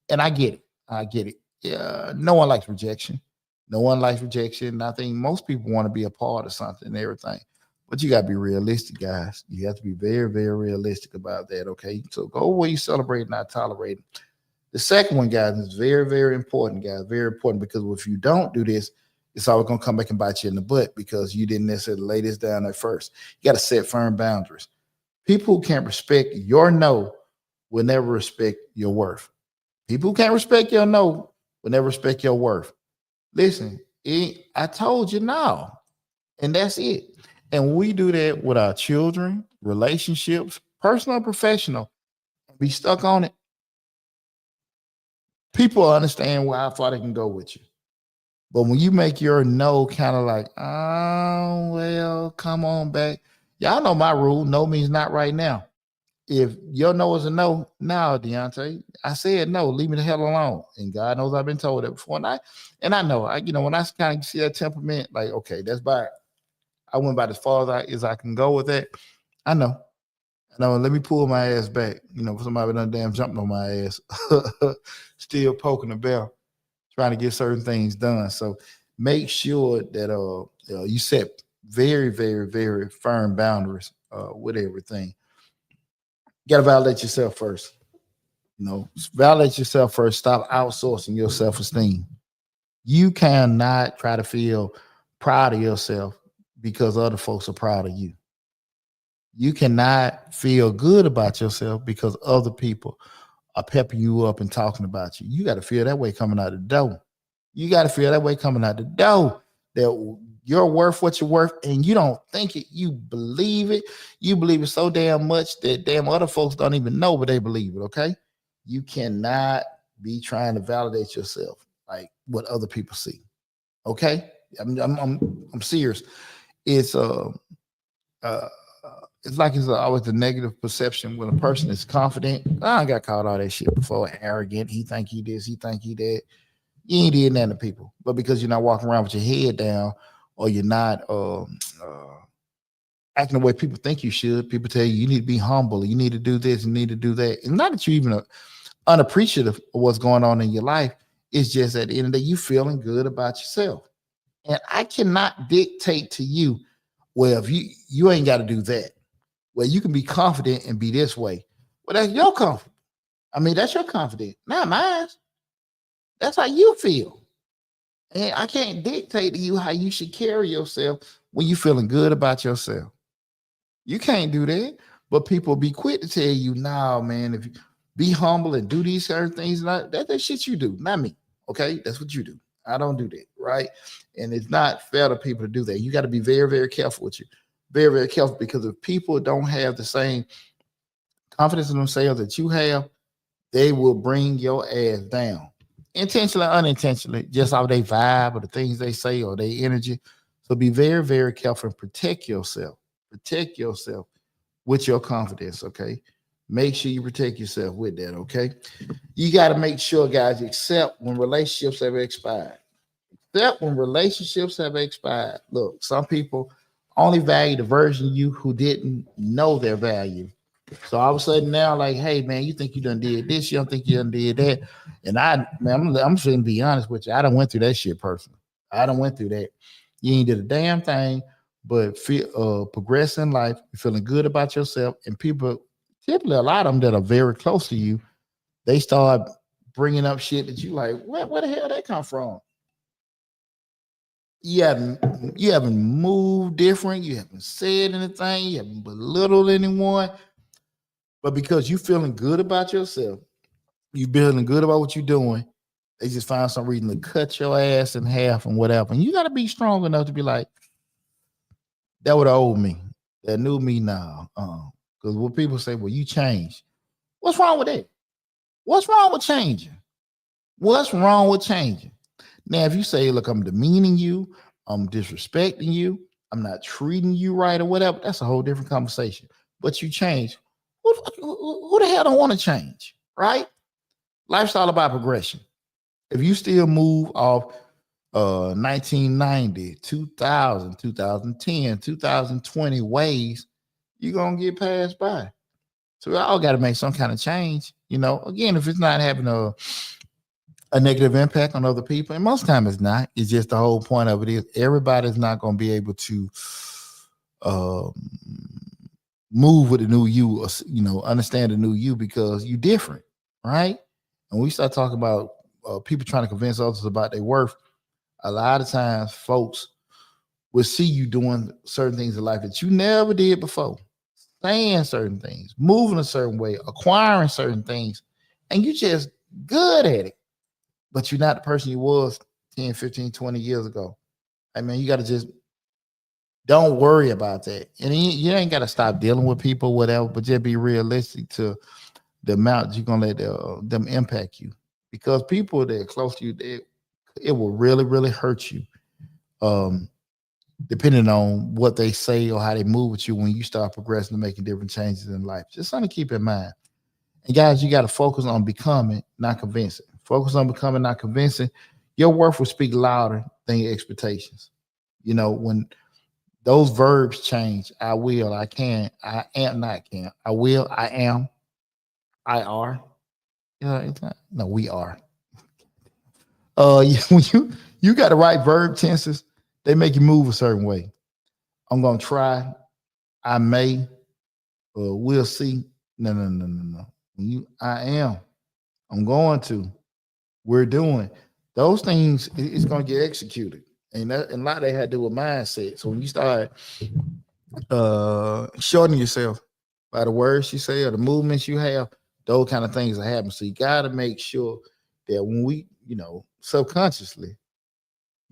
And I get it. Yeah, no one likes rejection. No one likes rejection. I think most people want to be a part of something and everything. But you gotta be realistic, guys. You have to be very, very realistic about that. Okay. So go where you celebrate, not tolerate. The second one, guys, is very, very important, guys. Very important because if you don't do this, it's always gonna come back and bite you in the butt because you didn't necessarily lay this down at first. You got to set firm boundaries. People who can't respect your no will never respect your worth. People who can't respect your no will never respect your worth. Listen, I told you no, and that's it. And we do that with our children, relationships, personal and professional. Be stuck on it. People understand how far they can go with you. But when you make your no kind of like, oh, well, come on back. Y'all know my rule. No means not right now. If your no is a no, now, Deonte, I said no, leave me the hell alone. And God knows I've been told that before. And I know, when I kind of see that temperament, like, okay, that's by, I went about as far as I can go with that. I know. Let me pull my ass back. Somebody done damn jumped on my ass. Still poking the bell, trying to get certain things done. So make sure that you set very, very, very firm boundaries with everything. You gotta validate yourself first. Validate yourself first. Stop outsourcing your self-esteem. You cannot try to feel proud of yourself because other folks are proud of you. You cannot feel good about yourself because other people are pepping you up and talking about you. You got to feel that way coming out the door. You got to feel that way coming out the door, that you're worth what you're worth, and you don't think it. You believe it. You believe it so damn much that damn other folks don't even know, but they believe it. Okay, you cannot be trying to validate yourself like what other people see. Okay, I'm serious. It's uh it's like it's always a negative perception when a person is confident. I got called all that shit before. Arrogant. He think he this. He think he that. You ain't did nothing to people, but because you're not walking around with your head down, or you're not acting the way people think you should, people tell you need to be humble. You need to do this. You need to do that. And not that you even unappreciative of what's going on in your life. It's just at the end of the day, you feeling good about yourself. And I cannot dictate to you, well, if you ain't got to do that. Well, you can be confident and be this way. Well, that's your confidence. That's your confidence, not mine. That's how you feel. And I can't dictate to you how you should carry yourself when you're feeling good about yourself. You can't do that. But people be quick to tell you, nah, man, if you be humble and do these certain things, that shit you do, not me. Okay, that's what you do. I don't do that, right? And it's not fair to people to do that. You got to be very, very careful with you. Very, very careful, because if people don't have the same confidence in themselves that you have, they will bring your ass down. Intentionally, unintentionally, just how they vibe or the things they say or their energy. So be very, very careful and protect yourself. Protect yourself with your confidence, okay? Make sure you protect yourself with that, okay? You got to make sure, guys, except when relationships have expired. Except when relationships have expired. Look, some people only value the version of you who didn't know their value. So all of a sudden now, like, hey man, you think you done did this? You don't think you done did that? And I'm just gonna be honest with you. I done went through that shit personally. I done went through that. You ain't did a damn thing, but feel progress in life. You're feeling good about yourself, and people, typically a lot of them that are very close to you, they start bringing up shit that you like. Where the hell that come from? You haven't moved different. You haven't said anything. You haven't belittled anyone. But because you feeling good about yourself, you feeling good about what you're doing, they just find some reason to cut your ass in half and whatever. And you got to be strong enough to be like, that would have old me. That new me now. Because what people say, well, you changed. What's wrong with that? What's wrong with changing? What's wrong with changing? Now, if you say, look, I'm demeaning you, I'm disrespecting you, I'm not treating you right or whatever, that's a whole different conversation. But you change. Who the hell don't want to change, right? Life's all about progression. If you still move off 1990, 2000, 2010, 2020 ways, you're going to get passed by. So we all got to make some kind of change. Again, if it's not having a negative impact on other people, and most time it's not. It's just the whole point of it is everybody's not going to be able to um, move with the new you, or understand the new you because you different, right? And we start talking about people trying to convince others about their worth. A lot of times, folks will see you doing certain things in life that you never did before, saying certain things, moving a certain way, acquiring certain things, and you just good at it, but you're not the person you was 10, 15, 20 years ago. I mean, you got to just don't worry about that. And you ain't got to stop dealing with people, whatever, but just be realistic to the amount you're going to let them impact you. Because people that are close to you, it will really, really hurt you. Um, Depending on what they say or how they move with you when you start progressing and making different changes in life. Just something to keep in mind. And guys, you got to focus on becoming, not convincing. Focus on becoming, not convincing. Your worth will speak louder than your expectations. When those verbs change, I will, I can, I am, not can. I will, I am, I are. It's not, no, we are. When you got the right verb tenses, they make you move a certain way. I'm gonna try. I may. We'll see. No, no, no, no, no. I am. I'm going to. We're doing. Those things. It's gonna get executed, and a lot of that had to do with mindset. So when you start shortening yourself by the words you say or the movements you have, those kind of things that happen. So you got to make sure that when we, subconsciously,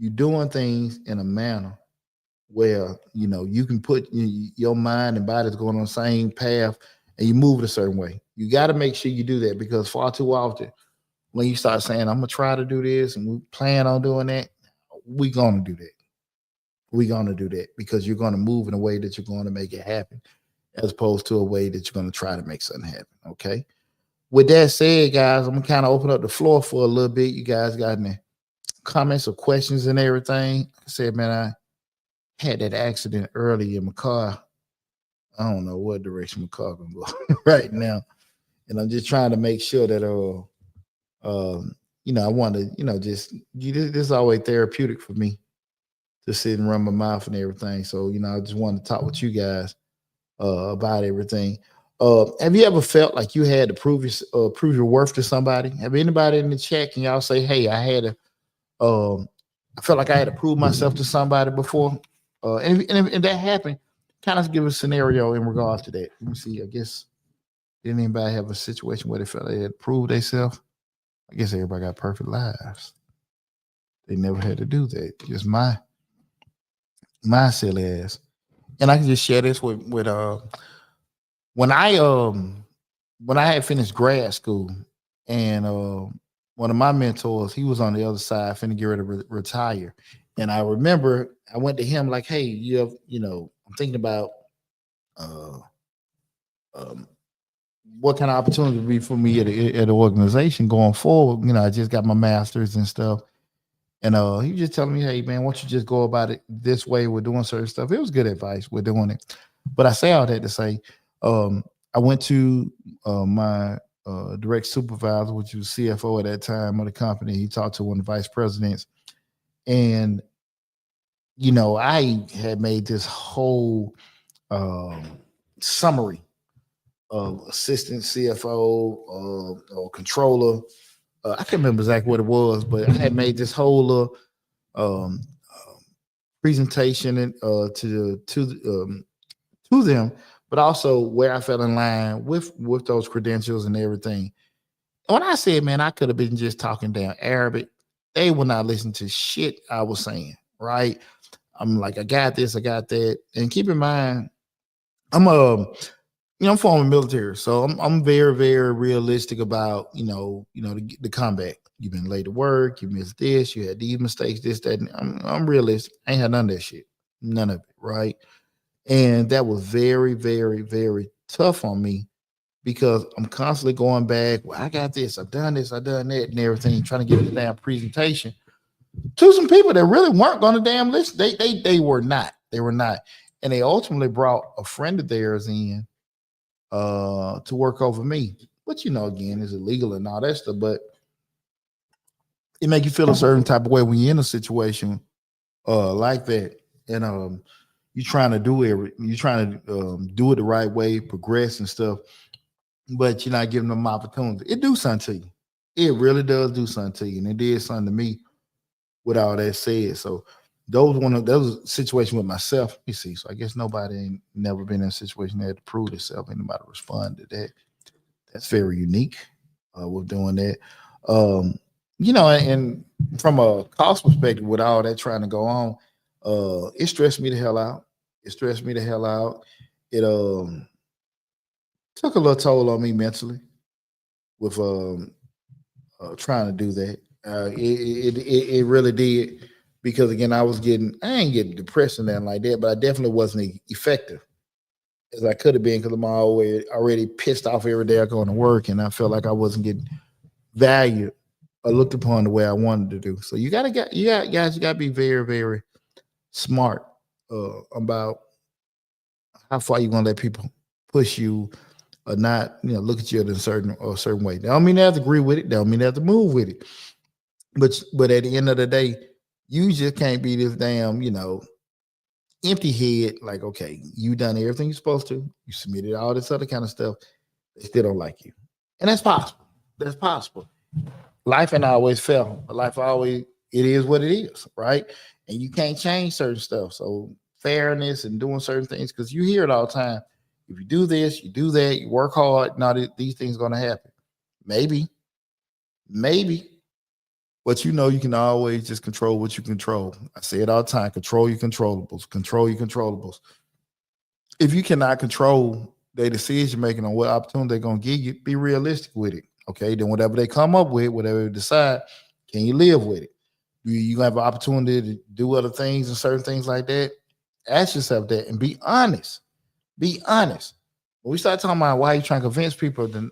you're doing things in a manner where you can put your mind and body's going on the same path and you move it a certain way. You got to make sure you do that because far too often when you start saying I'm gonna try to do this and we plan on doing that, we're gonna do that. We're gonna do that because you're gonna move in a way that you're going to make it happen, as opposed to a way that you're gonna try to make something happen. Okay. With that said, guys, I'm gonna kind of open up the floor for a little bit. You guys got any comments or questions and everything? Like I said, man, I had that accident early in my car. I don't know what direction my car gonna go right now, and I'm just trying to make sure that I want to just this is always therapeutic for me to sit and run my mouth and everything. So I just wanted to talk with you guys about everything. Have you ever felt like you had to prove your worth to somebody? Have anybody in the chat can y'all say, hey, I felt like I had to prove myself to somebody before. And that happened, kind of give a scenario in regards to that. Let me see. I guess didn't anybody have a situation where they felt they had to prove themselves? I guess everybody got perfect lives. They never had to do that. Just my silly ass. And I can just share this with when I had finished grad school, and one of my mentors, he was on the other side, finna get ready to retire. And I remember I went to him like, hey, I'm thinking about uh, um, what kind of opportunity would be for me at an organization going forward. I just got my master's and stuff. And he was just telling me, hey, man, why don't you just go about it this way? We're doing certain stuff. It was good advice. We're doing it. But I say all that to say, I went to my direct supervisor, which was CFO at that time of the company. He talked to one of the vice presidents. And, I had made this whole summary of assistant CFO or controller. I can't remember exactly what it was, but I had made this whole um, presentation to them, but also where I fell in line with those credentials and everything. And when I said, man, I could have been just talking down Arabic, they would not listen to shit I was saying. Right? I'm like, I got this, I got that, and keep in mind, I'm former military, so I'm very, very realistic about the comeback. You've been late to work, you missed this, you had these mistakes, this, that. And I'm realistic. I ain't had none of that shit, none of it, right? And that was very, very, very tough on me because I'm constantly going back. Well, I got this, I've done this, I've done that, and everything, trying to get a damn presentation to some people that really weren't going to damn listen. They were not. They were not, and they ultimately brought a friend of theirs in to work over me, which again is illegal and all that stuff. But it make you feel a certain type of way when you're in a situation like that, and you're trying to do you're trying to do it the right way, progress and stuff, but you're not giving them opportunity. It do something to you. It really does do something to you, and it did something to me with all that said. So those situations with myself. You see, so I guess nobody ain't never been in a situation that had to prove itself. Anybody respond to that? That's very unique. With doing that, um, and from a cost perspective, with all that trying to go on, it stressed me the hell out. It stressed me the hell out. It took a little toll on me mentally with trying to do that. It really did because again I ain't getting depressed and nothing like that, but I definitely wasn't effective as I could have been because I'm already pissed off every day I go to work and I felt like I wasn't getting valued or looked upon the way I wanted to do. So you gotta be very, very smart about how far you gonna let people push you or not, look at you in a certain way. They don't mean they have to agree with it, they don't mean they have to move with it. But at the end of the day, you just can't be this damn, empty head, like, okay, you done everything you're supposed to, you submitted all this other kind of stuff, they still don't like you. And that's possible. That's possible. Life ain't always fair, but life always it is what it is, right? And you can't change certain stuff. So fairness and doing certain things, because you hear it all the time. If you do this, you do that, you work hard, now these things are gonna happen. Maybe, maybe. But you can always just control what you control. I say it all the time: control your controllables. Control your controllables. If you cannot control their decision making on what opportunity they're gonna give you, be realistic with it. Okay, then whatever they come up with, whatever they decide, can you live with it? You gonna have an opportunity to do other things and certain things like that. Ask yourself that and be honest. Be honest. When we start talking about why you trying to convince people to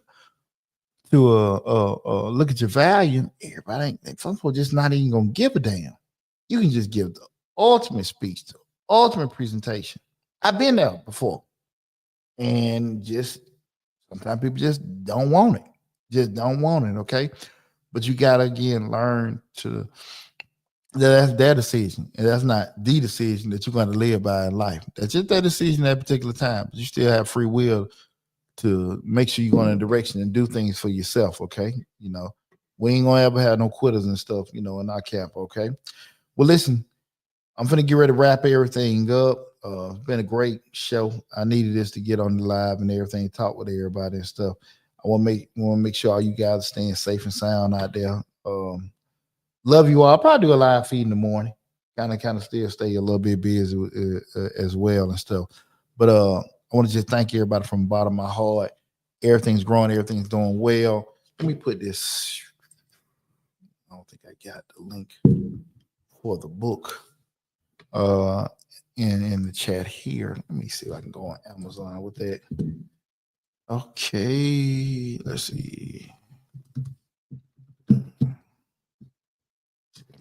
look at your value, everybody ain't some people just not even gonna give a damn. You can just give the ultimate speech, the ultimate presentation. I've been there before, and just sometimes people just don't want it, just don't want it. Okay, but you gotta again learn to that's their decision, and that's not the decision that you're going to live by in life. That's just their decision at a particular time. But you still have free will to make sure you're going in a direction and do things for yourself. Okay, we ain't gonna ever have no quitters and stuff. In our camp. Okay. Well, listen, I'm gonna get ready to wrap everything up. It's been a great show. I needed this to get on the live and everything, talk with everybody and stuff. I want to make sure all you guys are staying safe and sound out there. Love you all. I'll probably do a live feed in the morning. Kind of still stay a little bit busy as well and stuff. But I want to just thank everybody from the bottom of my heart. Everything's growing. Everything's doing well. Let me put this. I don't think I got the link for the book in the chat here. Let me see if I can go on Amazon with that. Okay. Let's see.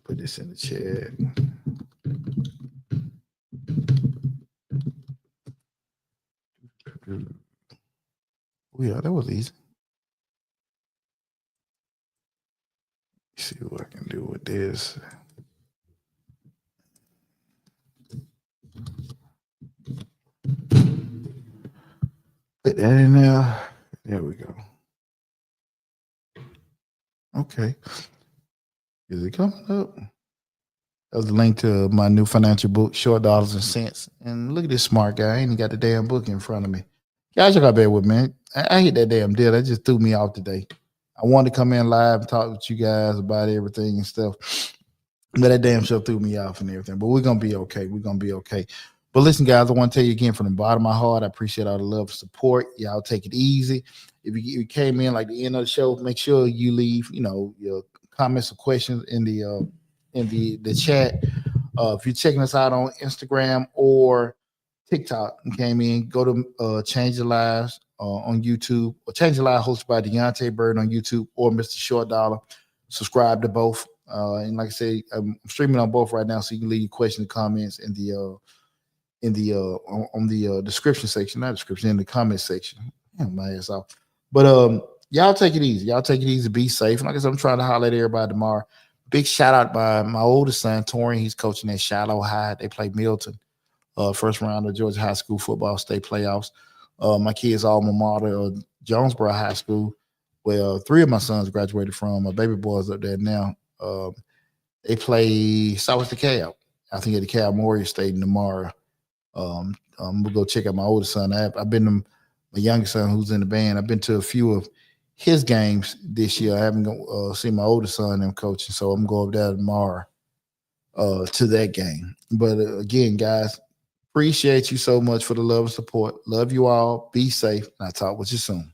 Put this in the chat. Oh, yeah, that was easy. Let's see what I can do with this. Put that in there. There we go. Okay. Is it coming up? That was the link to my new financial book, Short Dollars and Cents. And look at this smart guy. I ain't even got the damn book in front of me. Guys, you got bear with me. I hit that damn deal. That just threw me off today. I wanted to come in live and talk with you guys about everything and stuff. But that damn show threw me off and everything. But we're going to be okay. We're going to be okay. But listen, guys, I want to tell you again from the bottom of my heart, I appreciate all the love and support. Y'all take it easy. If you came in like the end of the show, make sure you leave, your comments or questions in the chat. If you're checking us out on Instagram or TikTok and came in, go to Change Your Lives on YouTube, or Change Your Lives hosted by Deonte Burden on YouTube or Mr. Short Dollar. Subscribe to both. And like I say, I'm streaming on both right now, so you can leave your questions and comments in the description section, not description, in the comment section. Damn, my ass off. But y'all take it easy. Y'all take it easy. Be safe. And like I said, I'm trying to holler at everybody tomorrow. Big shout out by my oldest son, Torian. He's coaching at Shiloh High. They play Milton, first round of Georgia High School football state playoffs. My kids' alma mater, Jonesboro High School. Well, three of my sons graduated from. My baby boys up there now. They play South DeKalb. I think at the Cal Memorial Stadium tomorrow. We'll go check out my oldest son. I've been to my youngest son who's in the band. I've been to a few of his games this year. I haven't seen my oldest son them coaching, so I'm going up there tomorrow to that game. But again, guys, appreciate you so much for the love and support. Love you all. Be safe. And I'll talk with you soon.